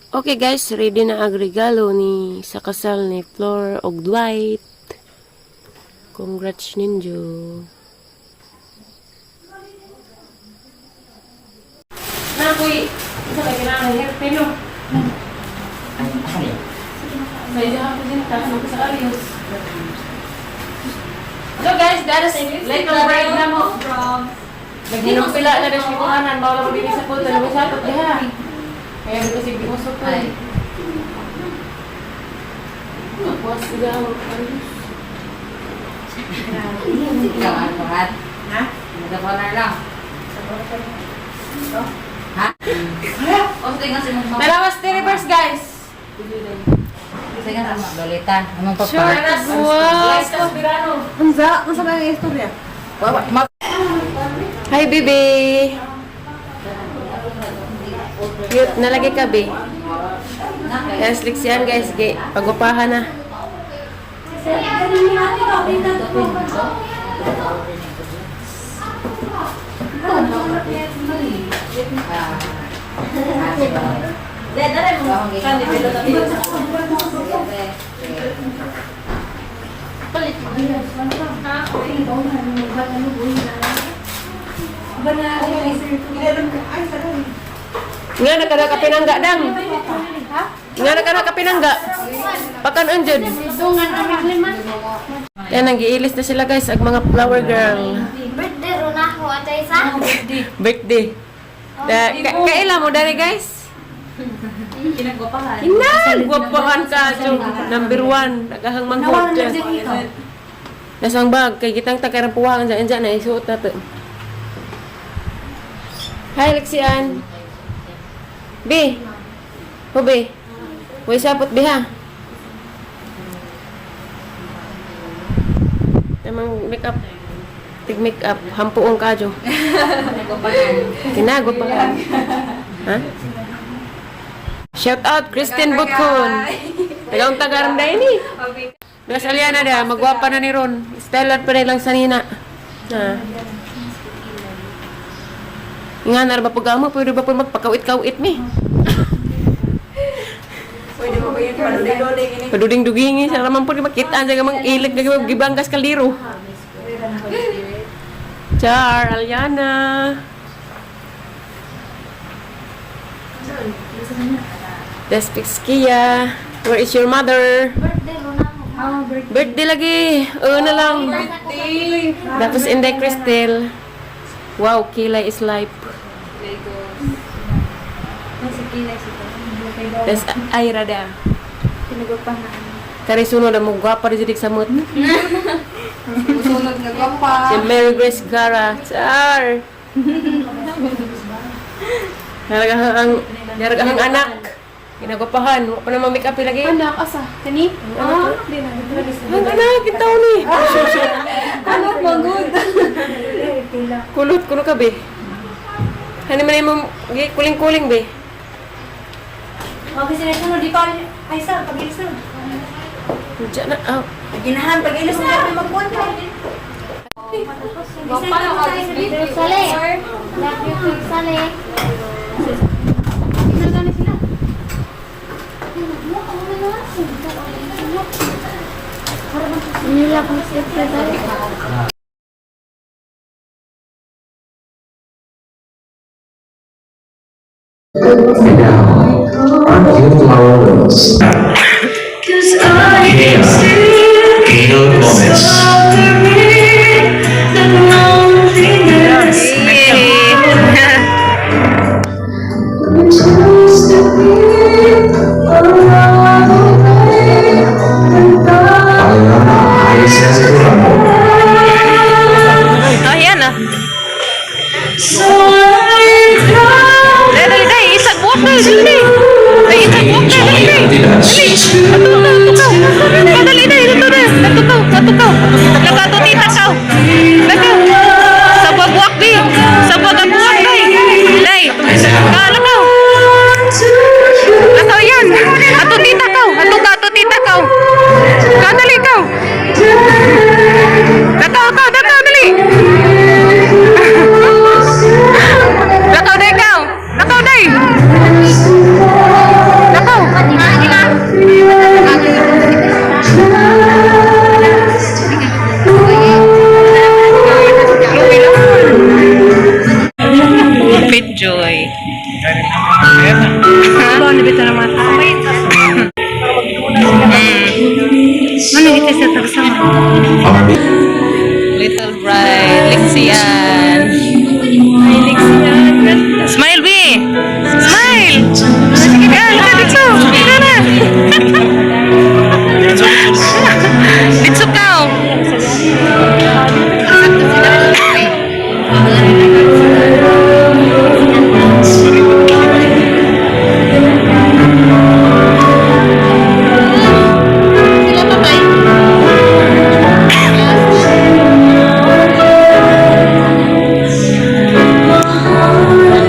Okay guys, ready na ang regalo ni sa kasal ni Flor og Dwight. Congrats ninyo. Nakuy, isa ka kailangan hair pino. Sa iyo ako din tapos sa Arios. So guys, that is little break na mo. Naghinong pila na rin siya kuhanan, bawal ako din sa puto, lumisatot diha. Kaya dito si Bimusok ko eh. Puas sila ang Arios. Jangan buat. Hah? Ada corner lang. Hah? Oh, tingnan si Mama. Dalawas di reverse guys. Tingnan sama Lolita. Emang papa. Sure, wow. Enggak, masa ba yung istorya? Hi, baby. Cute. Nalagay ka, be. Yan, slicks yan, guys. Pagupahan na. Nga nakada ka pinangga dang. Nga nakada ka pinangga. Pakan anjud. Yan nag-iilis na sila guys ag mga flower girl. Birthday ro na ako atay sa. Birthday. Kaila mo dari guys? Pinagwapahan. Gwapahan ka so number 1 nagahang manghod dyan. Nasang bag kay kitang takarang puwangan dyan na isuot na to. Hi Lexian. B. Ho B. Huwag sapot B ha. Namang make up. Tig make up. Hampuong ka jo. Kinagwa pa ka. Ha? Shout out Christine Butkon. Tagang tagarang dahil ni. Nasalya na da. Magwapa na ni Ron. Stellar pa nilang sanina. Ha. Nga narba po gamo. Pwede ba po magpakawit-kawit mi? Pwede mo ba yung paduding-duding ini? Paduding-dugingi. Sa naman po di makita. Sa gamang ilig na gibanggas kaldiro. Char, Aliana. Despix Kia. Where is your mother? Birthday ro na ako. Birthday lagi. Na lang. Tapos Inday Crystal. Wow, kilay is life. Tapos Ayra da. Pinagwapahan. Kari sunod na mo gwapa rin sidik samot. Sunod nga gwapa. Si Mary Grace Gara. Char. Naragahang anak. Ginagwapahan. Huwag pa naman make up lagi. Anak, asa? Kani? Di na. Ang anak, kita ni. Anak, magod. Kulot, kuno ka be. Hani man mo kuling-kuling be. Okay, sinasunod. Di pa. Ay, sir, pag-ilis na. Diyan na. Oh. Ginahan, pag-ilis na. Magkuhan ka. Sale. Love you, Sale. Nila ko siya tadi. Aren't you marvelous? Gail Gomez. Ariana Aisyah Kuramo. Oh, yan ah. Dali, isag buwak na, dali. Ay, isag buwak na, dali. Dali, natukaw. Nagato tita kaw. Nagaw. Sabag buwak di. Sabag ang buwak day. Day. Nagaw. Nagaw yan. Ato tita kaw. Ato tita kaw. Kadali kaw. Nagaw, dali. Nakaw day. Bawa na bito naman. Mana kita sa tagsama? Little bride, Lixian. Ay, Lexian. Smile, B! Smile! Sige ka, laka dito. Sige na. Dito ka.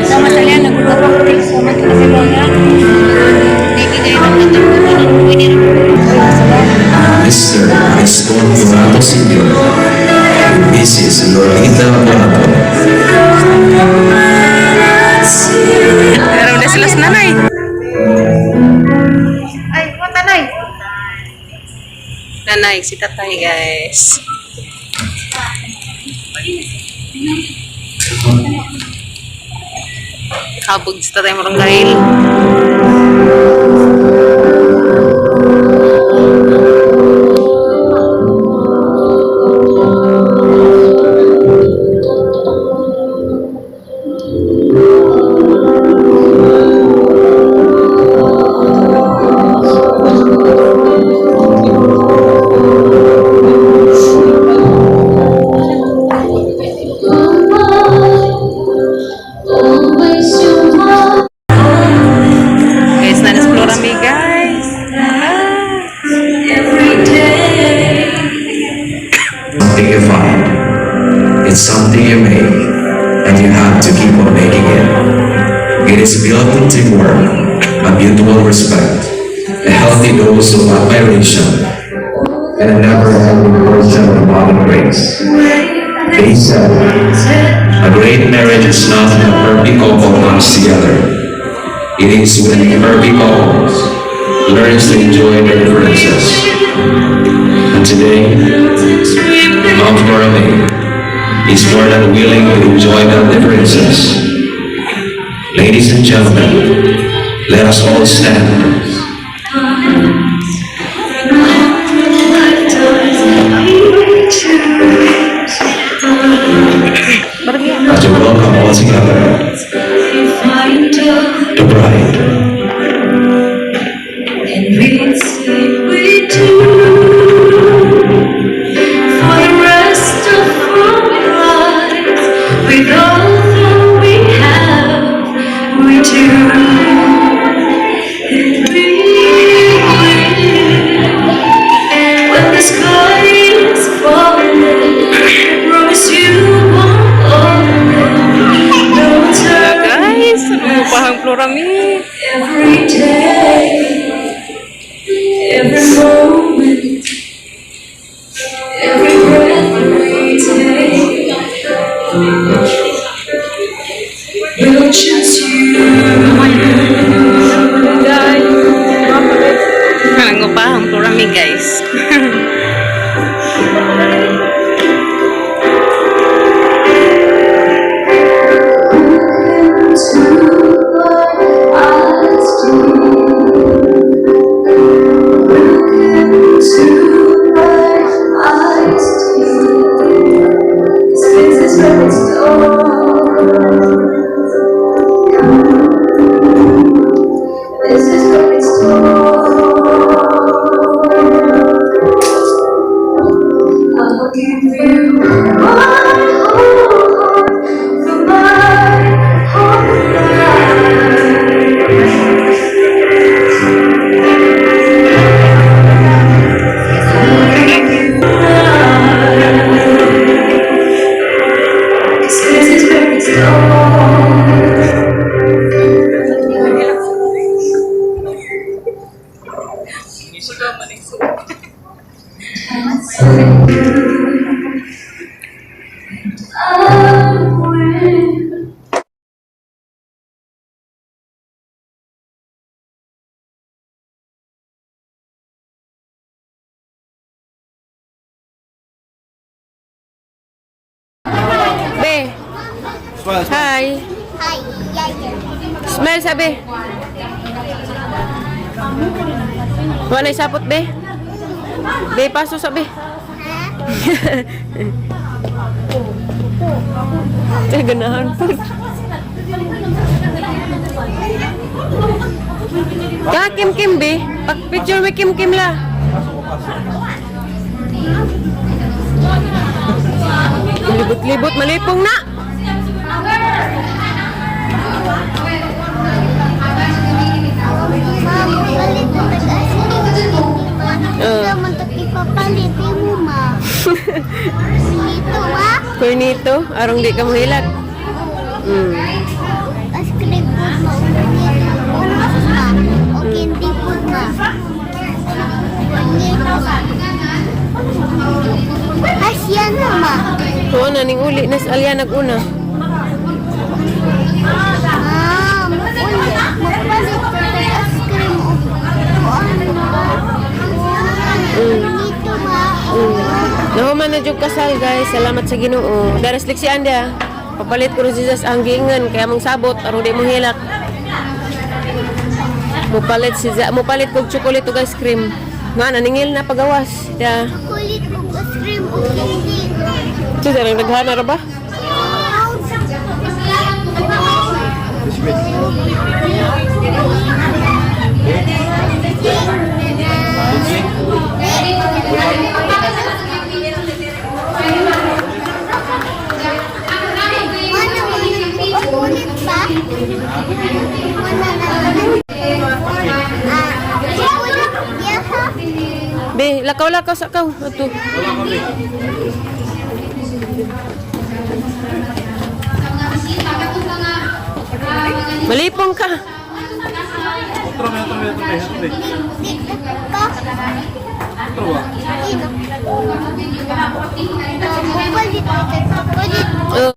Sama kalian nagugabak. Sama kita si Lola. Mr. Eston Donato Sr. Mrs. Lolita Donato. Pero udah sila sa nanay. Ay, mo tanay. Nanay, si tatay, guys. Habog si tatay marang dahil. Guys, na-explore kami, guys. Something you find. It's something you make, and you have to keep on making it. It is built on teamwork, a mutual respect, a healthy dose of admiration, and a never-ending portion of loving grace. They said, a great marriage is not when a perfect couple comes together. It is when a perfect couple learns to enjoy their differences. And today, Mount Vernon is more than willing to enjoy their differences. Ladies and gentlemen, let us all stand as we welcome all together the bride. Guys, ano mo pa ang Florami? Every day, every moment, every breath we take, we'll choose you. Ano pa ang Florami, guys? This is what it's I'll give you my heart for my whole life. This is where it's Be, hi. Hi, yeah. Smile, sabi. Wala isapot, be. Be, paso, sabi. Kaya ganahan po. Ka, Kim, be. Pag-picture mo, Kim la. Malibot-libot, malipong na. Ma'am, palit na Hindi naman ito ipapalit mo, ma. Dito, ma. Cornito, arong di ka mahilat. As cream food, ma. Ano ma? O candy food, ma. Asya na, ma. Oo na, ning uli. Nas alya nag-una. Ma'am, magpalit ka ng ice cream o ano. Dito, ma. Nahuman na jug kasal, guys. Salamat sa Ginoo. Daras lik si Anda. Papalit ko rin siya sa anggingan. Kaya mong sabot. Arong di mo hilak. Mupalit kog chocolate o ice cream. Nga, naningil na pagawas. Da. Kulit mo ice cream o candy. Ito, sarang naghana ra ba? Kulit ba? Kulit biasa. Be, lakaw-lakaw sa kaw. Ito. Malipong ka. Kulit. Oh.